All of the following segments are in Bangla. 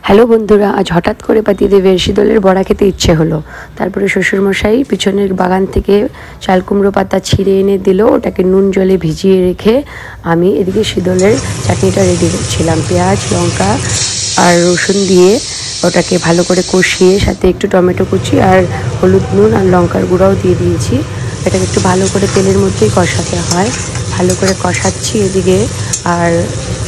হ্যালো বন্ধুরা, আজ হঠাৎ করে পাতিদেবের শীতলের বড়া খেতে ইচ্ছে হলো। তারপরে শ্বশুরমশাই পিছনের বাগান থেকে চাল কুমড়ো পাতা ছিঁড়ে এনে দিল। ওটাকে নুন জলে ভিজিয়ে রেখে আমি এদিকে শীতলের চাটনিটা রেডি করছিলাম। পেঁয়াজ, লঙ্কা আর রসুন দিয়ে ওটাকে ভালো করে কষিয়ে সাথে একটু টমেটো কুচি আর হলুদ, নুন আর লঙ্কার গুঁড়াও দিয়ে দিয়েছি। এটাকে একটু ভালো করে তেলের মধ্যেই কষাতে হয়। ভালো করে কষাচ্ছি এদিকে, আর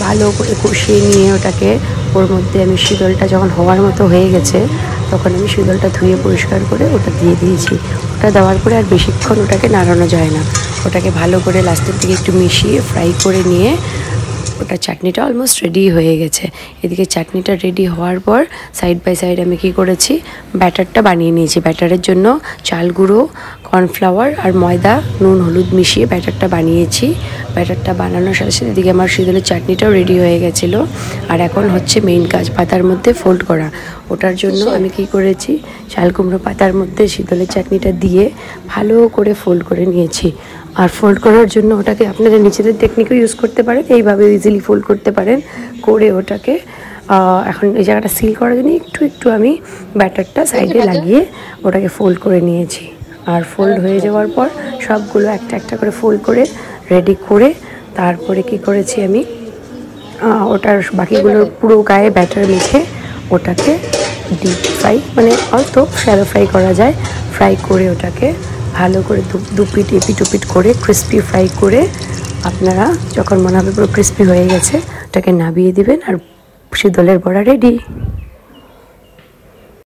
ভালো করে কষিয়ে নিয়ে ওটাকে ওর মধ্যে আমি শীতলটা যখন হওয়ার মতো হয়ে গেছে তখন আমি শীতলটা ধুয়ে পরিষ্কার করে ওটা দিয়ে দিয়েছি। ওটা দেওয়ার পরে আর বেশিক্ষণ ওটাকে নাড়ানো যায় না। ওটাকে ভালো করে লাস্টের দিকে একটু মিশিয়ে ফ্রাই করে নিয়ে ওটা চাটনিটা অলমোস্ট রেডি হয়ে গেছে। এদিকে চাটনিটা রেডি হওয়ার পর সাইড বাই সাইড আমি কী করেছি, ব্যাটারটা বানিয়ে নিয়েছি। ব্যাটারের জন্য চাল গুঁড়ো, কর্নফ্লাওয়ার আর ময়দা, নুন, হলুদ মিশিয়ে ব্যাটারটা বানিয়েছি। ব্যাটারটা বানানোর সাথে সাথে এদিকে আমার শীতলের চাটনিটাও রেডি হয়ে গেছিলো। আর এখন হচ্ছে মেইন কাজ, পাতার মধ্যে ফোল্ড করা। ওটার জন্য আমি কী করেছি, চাল কুমড়ো পাতার মধ্যে শীতলের চাটনিটা দিয়ে ভালো করে ফোল্ড করে নিয়েছি। আর ফোল্ড করার জন্য ওটাকে আপনারা নিচেদের টেকনিকও ইউজ করতে পারেন, এইভাবে ইজিলি ফোল্ড করতে পারেন। করে ওটাকে এখন এই জায়গাটা সিল করার জন্য একটু আমি ব্যাটারটা সাইডে লাগিয়ে ওটাকে ফোল্ড করে নিয়েছি। আর ফোল্ড হয়ে যাওয়ার পর সবগুলো একটা একটা করে ফোল্ড করে রেডি করে তারপরে কি করেছি আমি, ওটার বাকিগুলোর পুরো গায়ে ব্যাটার মেখে ওটাকে ডিপ ফ্রাই, মানে অল্প শ্যালো ফ্রাই করা যায়, ফ্রাই করে ওটাকে ভালো করে দুপিট এপিট ওপিট করে ক্রিস্পি ফ্রাই করে আপনারা যখন মনে হবে পুরো ক্রিস্পি হয়ে গেছে ওটাকে নামিয়ে দিবেন আর শীতলের বড়া রেডি।